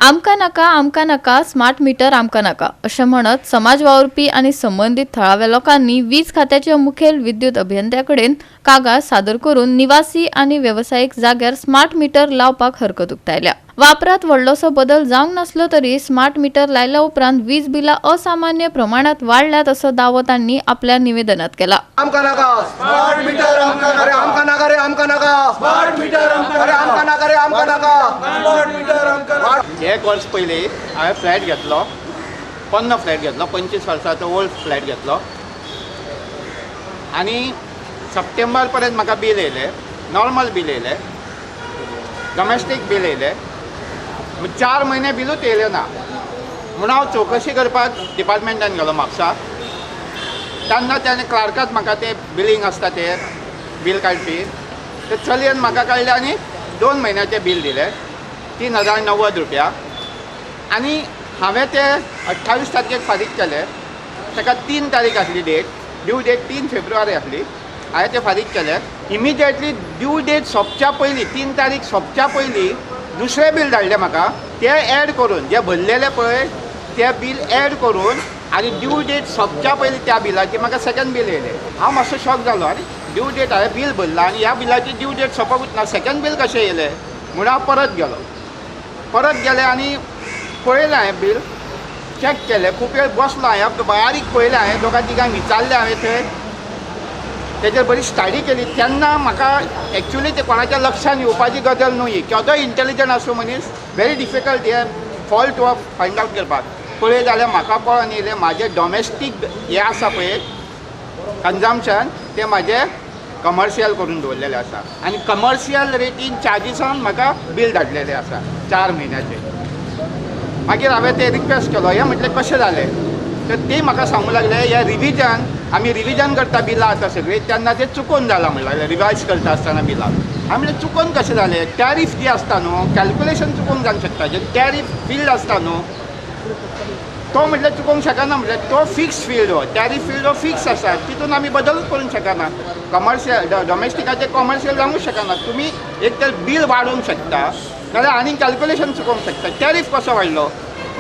आमका नाका smart meter आमका नाका अशें म्हणत समाज वावुरपी आनी संबंधित थळाव्या लोकांनी वीज खात्याच्या मुखेल विद्युत अभियंत्याकडेन कागाळ सादर करून निवासी आनी वेवसायीक जाग्यार स्मार्ट मीटर लावपाक हरकत उक्तायल्या। वापरात व्हडलोसो बदल जावंक नसलो तरी स्मार्ट मीटर लायल्या उपरांत वीज बिलां असामान्य प्रमाणात वाडल्यात असो दावो तांणी आपल्या निवेदनात केला। आमका नाका स्मार्ट मीटर अरे आमका नाका रे आमका नाका स्मार्ट मीटर अरे आमका नाका रे आमका नाका स्मार्ट मीटर आमका। एक वर्ष पयलीं हांवें फ्लॅट घेतलो, पोन्नो फ्लॅट घेतलो, 25 वर्साचो ओल्ड फ्लॅट घेतलो आनी सप्टेंबर पर्यंत म्हाका बील येयलें, नॉर्मल बील येयलें, डोमेस्टीक बील येयलें, 4 म्हयने बिलूच येयलें ना म्हूण हांव चवकशी करपाक डिपार्टमेंटान गेलो म्हापसा। तेन्ना त्याने क्लार्काक म्हाका तें बिलींग आसता तें बील काडपी ते चलयेन म्हाका काडलें आनी 2 म्हयन्याचें बील दिलें 3090 रुपया आनी हांवें तें 28 तारखेक फारीक केलें। ताका 3 तारीख आसली डेट, ड्यू डेट 3 फेब्रुवारी आसली। हांवें तें फारीक केलें। इमिजिएटली ड्यू डेट सोंपच्या पयलीं 3 तारीख सोंपच्या पयलीं दुसरें बील धाडलें म्हाका, तें एड करून जें भरलेलें पळय तें बील एड करून आनी ड्यू डेट सोंपच्या पयलीं त्या बिलाची म्हाका सेकंड बील येयलें। हांव मातसो शॉक जालो, आनी ड्यू डेट हांवें बील भरलां आनी ह्या बिलाची ड्यू डेट सोंपकूच ना, सेकंड बील कशें येयलें म्हणून हांव परत गेलें आनी पळयलें हांवें बील, चॅक केलें, खूब वेळ बसलो हांवें, बारीक पळयलें हांवें, दोगां तिगांक विचारलें हांवें थंय, तेजेर बरी स्टडी केली। तेन्ना म्हाका एक्चुली ते कोणाच्या लक्षान येवपाची गजाल न्हू ही, केदोय इंटेलिजंट आसूं मनीस व्हेरी डिफिकल्ट हे फॉल्ट वा फायंड आवट करपाक। पळय जाल्यार म्हाका कळोन येयलें म्हाजें डॉमेस्टीक हें आसा पळय कन्जम्पशन तें म्हाजें कमर्शियल करून दवरलेलें आसा आनी कमर्शियल रेटीन चार्जीसान म्हाका बील धाडलेलें आसा 4 म्हयन्याचें। मागीर हांवें तें रिक्वेस्ट केलो, हें म्हटलें कशें जालें, तर ती म्हाका सांगूंक लागले हें रिविजन आमी रिविजन करता बिलां आतां सगळीं, तेन्ना तें चुकून जालां म्हणलें, रिवायज करता आसतना बिलां। हांवें म्हणलें चुकून कशें जालें, टॅरीफ जी आसता न्हू कॅल्कुलेशन चुकूंक जावंक शकता, जे टॅरीफ फिल्ड आसता न्हू तो म्हटल्यार चुकोवंक शकना, म्हटल्यार तो फिक्स फिल्ड हो, टॅरीफ फिल्ड हो फिक्स आसा, तितून आमी बदलूच करूंक शकना। कमर्शियल डॉमेस्टिकाचें कमर्शियल जावंक शकना, तुमी एक तर बील वाडोवंक शकता नाजाल्यार आनी कॅल्कुलेशन चुकोवंक शकता। टॅरीफ कसो वाडलो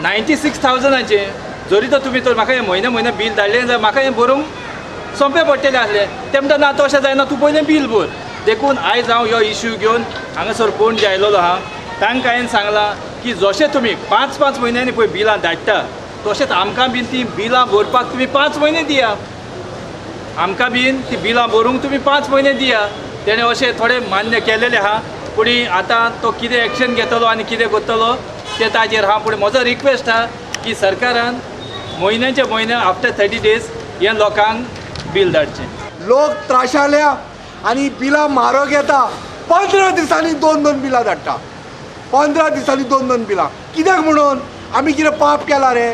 96,000चे, जरी तर तुमी तर म्हाका हें म्हयने बील धाडलें जाल्यार म्हाका हें बरोवंक सोंपें पडटलें आसलें। तें म्हणटा ना तशें जायना, तूं पयलें बील भर। देखून आयज हांव हो इश्यू घेवन हांगासर पणजे आयिल्लो आहा। तांकां हांवें सांगलां की जशें तुमी 5-5 म्हयन्यांनी पळय बिलां धाडटा तशेंच आमकां बीन ती बिलां भरपाक तुमी 5 म्हयने दिया, आमकां बीन ती बिलां भरूंक तुमी 5 म्हयने दिया। तेणें अशें थोडें मान्य केलेलें आहा, पूण आतां तो कितें एक्शन घेतलो आनी कितें करतलो तें ताजेर आहा। पूण म्हजो रिक्वेस्ट आहा की सरकारान म्हयन्याचे म्हयने आफ्टर 30 days हे लोकांक बील धाडचें। लोक त्राशाल्या आनी बिलां म्हारग येता, 15 दिसांनी 2-2 बिलां धाडटा, 15 दिसांनी 2-2 बिलां। कित्याक म्हणून आमी कितें पाप केला रे,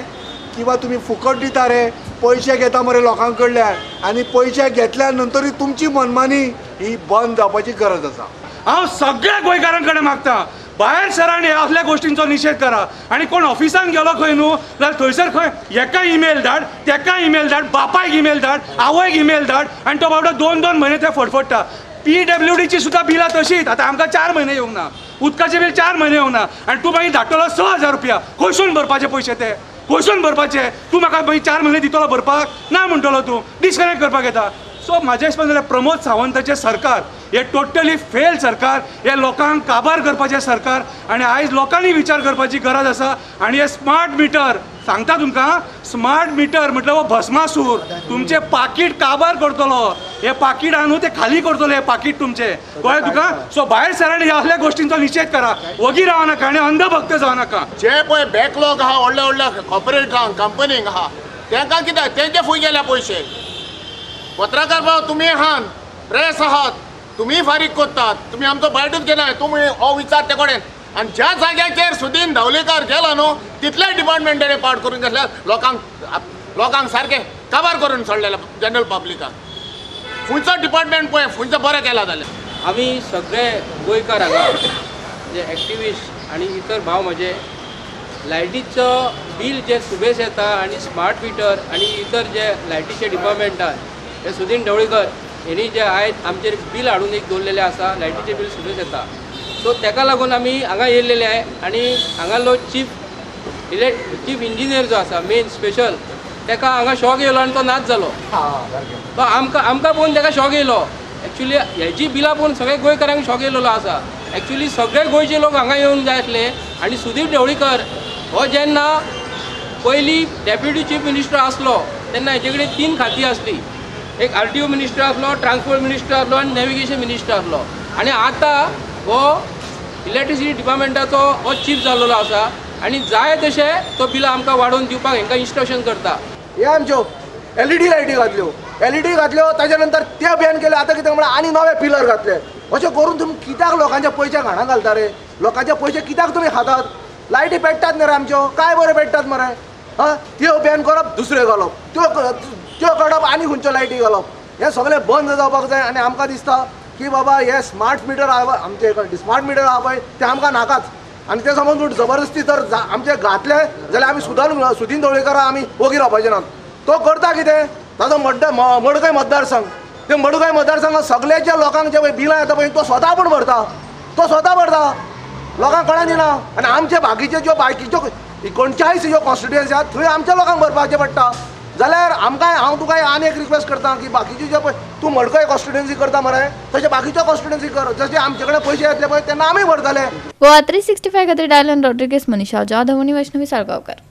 किंवा तुमी फुकट दिता रे, पयशे घेता मरे लोकां कडल्यान आनी पयशे घेतल्या नंतरूय तुमची मनमानी ही बंद जावपाची गरज आसा। हांव सगळ्या गोंयकारां कडेन मागतां भायर सरांनी असल्या गोष्टींचो निशेध करा, आनी कोण ऑफिसान गेलो खंय न्हू जाल्यार थंयसर खंय एका ईमेल धाड, तेका ईमेल धाड, बापायक ईमेल धाड, आवयक ईमेल धाड, आनी तो बाबडो 2-2 म्हयने ते फडफडटा। PWDची सुद्दां बिलां तशींच, आतां आमकां 4 म्हयने येवंक ना, उदकाचें बील 4 म्हयने येवंक ना, आनी तूं मागीर धाडटलो 6,000 रुपया। खंयसून भरपाचे पयशे ते, खंयसून भरपाचे? तूं म्हाका मागीर 4 म्हयने दितलो भरपाक ना म्हणटलो, तूं डिस्कनेक्ट करपाक येता। सो म्हाजें दिसता जाल्यार प्रमोद सावंताचें सरकार हे टोटली फेल सरकार, हे लोकांक काबार करपाचें सरकार, आनी आयज लोकांनी विचार करपाची गरज आसा। आनी हे स्मार्ट मिटर सांगता तुमकां, स्मार्ट मिटर म्हटल्यार हो भस्मासूर तुमचें पाकीट काबार करतलो, हे पाकीट आहा न्हू ते खाली करतलो हे पाकीट तुमचें, कळ्ळें तुका? सो भायर सरांनी ह्या असल्या गोश्टींचो निशेध करा, वगी रावं नाका आनी अंधभक्त जावं नाका। जे पळय बॅकलॉग आहा व्हडल्या व्हडल्या कॉर्पोरेटांक कंपनींक आहा तांकां कितें तेंचे फूय गेल्या पयशे। पत्रकार भाव तुमी आहात, प्रेस आहात, तुमी फारीक करतात, तुमी आमचो बायटूच घेनाय, तुमी हो विचार ते कडेन। आनी ज्या जाग्याचेर सुदीन धवलेकार गेला न्हू तितल्याच डिपार्टमेंटांनी पाड करून घेतल्यार लोकांक सारकें काबार करून सोडलेल्या जनरल पब्लिकाक। फुंयचो डिपार्टमेंट पळय फुंयचो बरें केला जाल्यार। आमी सगळे गोंयकार हांगा जे एक्टिविस्ट आनी इतर भाव म्हजे लायटीचो बील जे सुबेज येता आनी स्मार्ट मिटर आनी इतर जे लायटीचे डिपार्टमेंट आहा हे सुदीन ढवळीकर हेणी जे आयज आमचेर बील हाडून एक दवरलेलें आसा, लायटीचें बील सुबेज येता। सो तेका लागून आमी हांगा येयल्लेले आहे आनी हांगालो चीफ चीफ इंजिनियर जो आसा मेन स्पेशल ताका हांगा शॉक येयलो आनी तो नाच जालो. तो आमकां पळोवन ताका शॉक येयलो. एक्चुली हेची बिलां पळोवन सगळे गोंयकारांक शॉक येयलेलो आसा. एक्चुली सगळे गोंयचे लोक हांगा येवंक जाय आसले. आनी सुदीप ढवळीकर हो जेन्ना पयलीं डेप्युटी चीफ मिनिस्टर आसलो तेन्ना हेचे कडेन 3 खातीं आसली. एक RTO मिनिस्टर आसलो, ट्रान्सपोर्ट मिनिस्टर आसलो आनी नॅविगेशन मिनिस्टर आसलो. आनी आतां हो इलेक्ट्रिसिटी डिपार्टमेंटाचो हो चीफ जाल्लो आसा आनी जाय तशें तो बिलां आमकां वाडोवन दिवपाक हांकां इन्स्ट्रक्शन करता. हे आमच्यो LED लायटी घातल्यो, LED घातल्यो ताच्या नंतर ते बॅन केले. आतां कितें म्हळ्यार आनी नवे पिलर घातले. अशें करून तुमी कित्याक लोकांचे पयशे घाणाक घालता रे? लोकांचे पयशे कित्याक तुमी खातात? लायटी पेट्टात न्ही रे आमच्यो, काय बऱ्यो पेट्टात मरे. त्यो बॅन करप, दुसऱ्यो घालप, त्यो काडप आनी खंयच्यो लायटी घालप. हें सगळें बंद जावपाक जाय. आनी आमकां दिसता की बाबा हे स्मार्ट मिटर आमचे स्मार्ट मिटर आहा पळय ते आमकां नाकाच. आनी ते समज जबरदस्ती जर आमचे घातले जाल्यार आमी सुदीन ढवळीकारा आमी वोगी रावपाचे नात. तो करता कितें? ताजो मडकय मतदारसंघ, ते मडकय मतदारसंघात सगळ्याच्या लोकांक जे पळय बिलां येता पळय तो स्वता पूण भरता. लोकांक कळना दिना. आनी आमचे बाकीचे ज्यो बाकीच्यो 39 ज्यो कॉन्स्टिट्युएन्सी आसात थंय आमच्या लोकांक भरपाचें पडटा. जाल्यार हांव तुका आनी एक रिक्वेस्ट करता की बाकीचे जे पळय तूं मडकय कॉन्स्टिट्युएन्सी करता मरे तशें बाकीच्यो कॉन्स्टिट्युएन्सी कर. जशें आमचे कडेन पयशे येतले पळय तेन्ना आमी भरतले. गोवा 365 खातीर डायलन रॉड्रिगेस, मनीषा जाधव आनी वैष्णवी साळगांवकर.